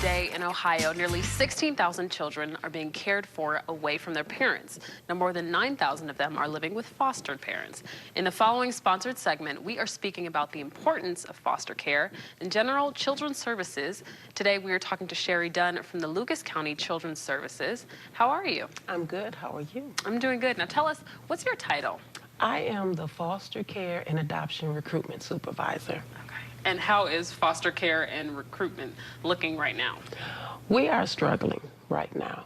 Today in Ohio, nearly 16,000 children are being cared for away from their parents. Now, more than 9,000 of them are living with foster parents. In the following sponsored segment, we are speaking about the importance of foster care in general children's services. Today, we are talking to Sherry Dunn from the Lucas County Children's Services. How are you? I'm good. How are you? I'm doing good. Now, tell us, what's your title? I am the Foster Care and Adoption Recruitment Supervisor. And how is foster care and recruitment looking right now? We are struggling right now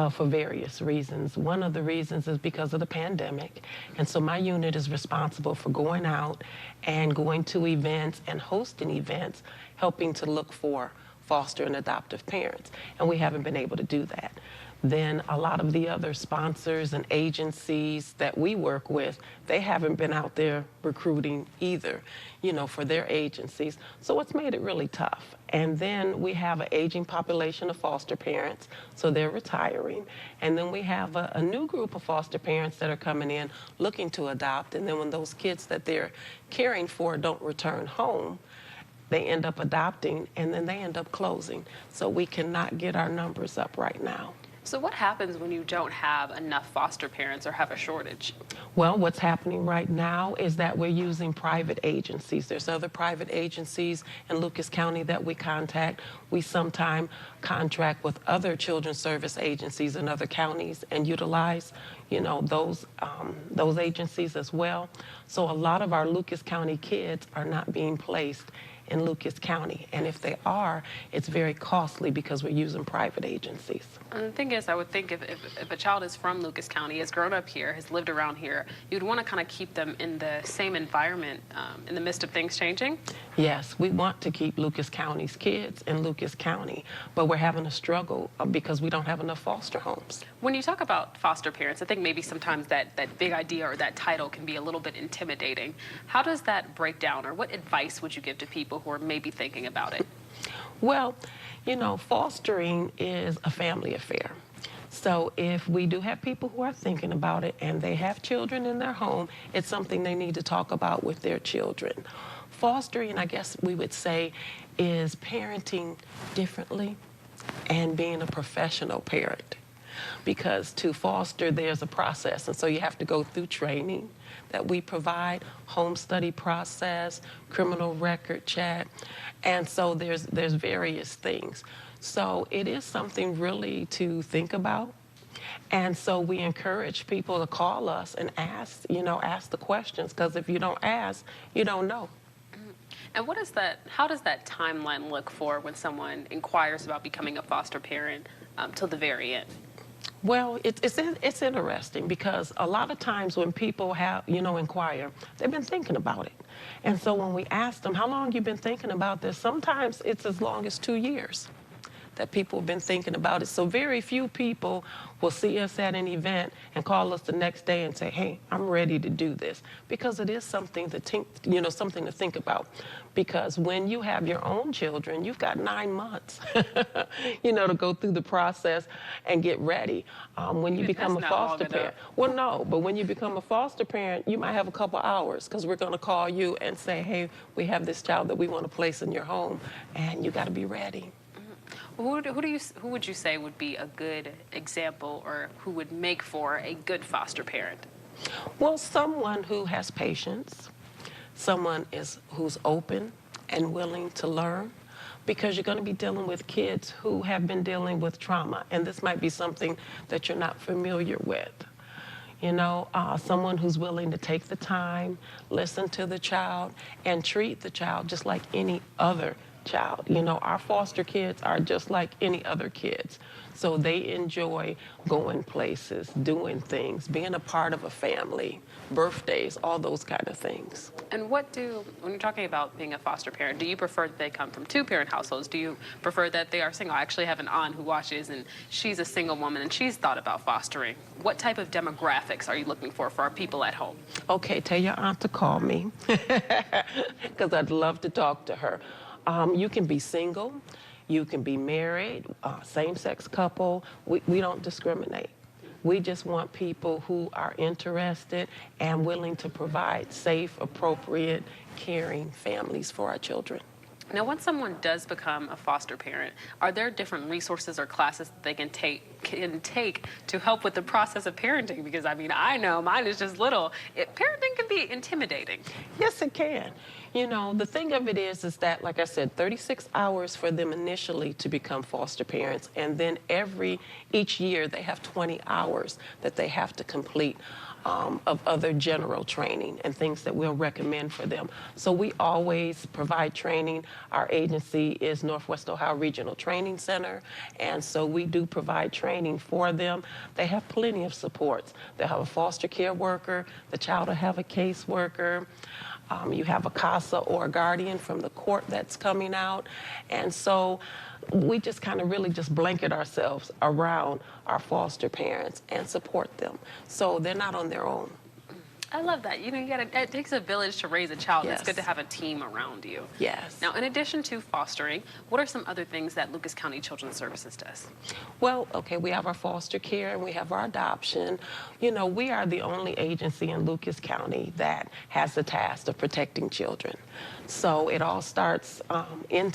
for various reasons. One of the reasons is because of the pandemic. And so my unit is responsible for going out and going to events and hosting events, helping to look for foster and adoptive parents. And we haven't been able to do that. Then a lot of the other sponsors and agencies that we work with, they haven't been out there recruiting either, for their agencies. So it's made it really tough. And then we have an aging population of foster parents, so they're retiring. And then we have a new group of foster parents that are coming in looking to adopt. And then when those kids that they're caring for don't return home, they end up adopting, and then they end up closing. So we cannot get our numbers up right now. So what happens when you don't have enough foster parents or have a shortage? Well, what's happening right now is that we're using private agencies. There's other private agencies in Lucas County that we contact. We sometimes contract with other children's service agencies in other counties and utilize, those agencies as well. So a lot of our Lucas County kids are not being placed in Lucas County. And if they are, it's very costly because we're using private agencies. And the thing is, I would think if a child is from Lucas County, has grown up here, has lived around here, you'd want to kind of keep them in the same environment in the midst of things changing? Yes, we want to keep Lucas County's kids in Lucas County, but we're having a struggle because we don't have enough foster homes. When you talk about foster parents, I think maybe sometimes that big idea or that title can be a little bit intimidating. How does that break down, or what advice would you give to people who are maybe thinking about it? Well, fostering is a family affair. So if we do have people who are thinking about it and they have children in their home, it's something they need to talk about with their children. Fostering, I guess we would say, is parenting differently and being a professional parent. Because to foster, there's a process, and so you have to go through training that we provide, home study process, criminal record check, and so there's various things. So it is something really to think about, and so we encourage people to call us and ask the questions, because if you don't ask, you don't know. And how does that timeline look for when someone inquires about becoming a foster parent till the very end? Well, it's interesting because a lot of times when people inquire, they've been thinking about it. And so when we ask them, how long you been thinking about this? Sometimes it's as long as 2 years that people have been thinking about it. So very few people will see us at an event and call us the next day and say, hey, I'm ready to do this. Because it is something to think about. Because when you have your own children, you've got 9 months, to go through the process and get ready. When you become a foster parent, well, no, but when you become a foster parent, you might have a couple hours because we're going to call you and say, hey, we have this child that we want to place in your home, and you got to be ready. Who would you say would be a good example, or who would make for a good foster parent? Well, someone who has patience, someone who's open and willing to learn, because you're going to be dealing with kids who have been dealing with trauma, and this might be something that you're not familiar with. Someone who's willing to take the time, listen to the child, and treat the child just like any other child. Our foster kids are just like any other kids. So they enjoy going places, doing things, being a part of a family, birthdays, all those kind of things. And when you're talking about being a foster parent, do you prefer that they come from 2-parent households? Do you prefer that they are single? I actually have an aunt who watches, and she's a single woman, and she's thought about fostering. What type of demographics are you looking for our people at home? Okay, tell your aunt to call me, because I'd love to talk to her. You can be single, you can be married, same-sex couple. We don't discriminate. We just want people who are interested and willing to provide safe, appropriate, caring families for our children. Now, once someone does become a foster parent, are there different resources or classes that they can take to help with the process of parenting? Because I mean, I know mine is just little. Parenting can be intimidating. Yes, it can. You know, the thing of it is that, like I said, 36 hours for them initially to become foster parents, and then each year they have 20 hours that they have to complete of other general training and things that we'll recommend for them. So we always provide training. Our agency is Northwest Ohio Regional Training Center, and so we do provide training for them. They have plenty of supports. They'll have a foster care worker, the child will have a caseworker. You have a CASA or a guardian from the court that's coming out. And so we just kind of really just blanket ourselves around our foster parents and support them. So they're not on their own. I love that. You know, it takes a village to raise a child. Yes. It's good to have a team around you. Yes. Now, in addition to fostering, what are some other things that Lucas County Children's Services does? Well, okay, we have our foster care and we have our adoption. You know, we are the only agency in Lucas County that has the task of protecting children. So it all starts in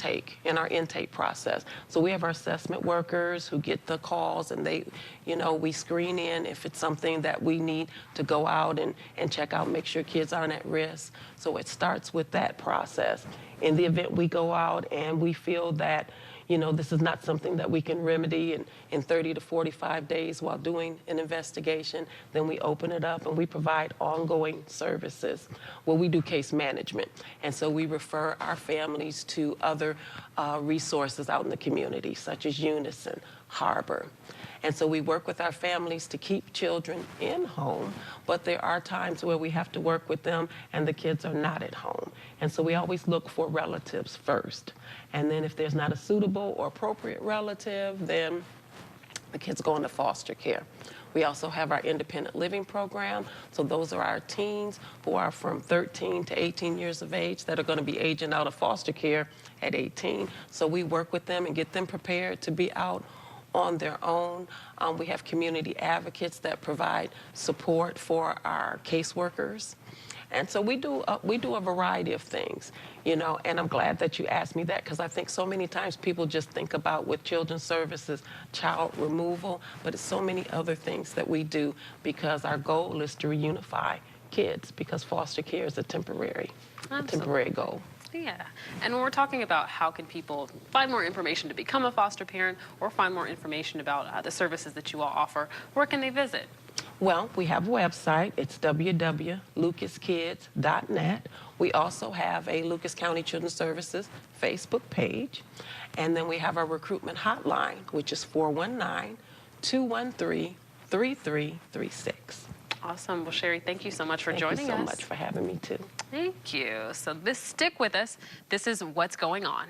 our intake process. So we have our assessment workers who get the calls, and we screen in if it's something that we need to go out and check out, make sure kids aren't at risk. So it starts with that process. In the event we go out and we feel that, this is not something that we can remedy in 30 to 45 days while doing an investigation, then we open it up and we provide ongoing services. Well, we do case management, and so we refer our families to other resources out in the community, such as Unison, Harbor. And so we work with our families to keep children in home, but there are times where we have to work with them and the kids are not at home. And so we always look for relatives first. And then if there's not a suitable or appropriate relative, then the kids go into foster care. We also have our independent living program. So those are our teens who are from 13 to 18 years of age that are going to be aging out of foster care at 18. So we work with them and get them prepared to be out on their own. We have community advocates that provide support for our caseworkers. And so we do a variety of things, and I'm glad that you asked me that, because I think so many times people just think about with children's services, child removal, but it's so many other things that we do, because our goal is to reunify kids, because foster care is a temporary goal. Yeah. And when we're talking about how can people find more information to become a foster parent or find more information about the services that you all offer, where can they visit? Well, we have a website. It's www.lucaskids.net. We also have a Lucas County Children's Services Facebook page. And then we have our recruitment hotline, which is 419-213-3336. Awesome. Well, Sherry, thank you so much for joining us. Thank you so much for having me, too. Thank you. So stick with us. This is What's Going On.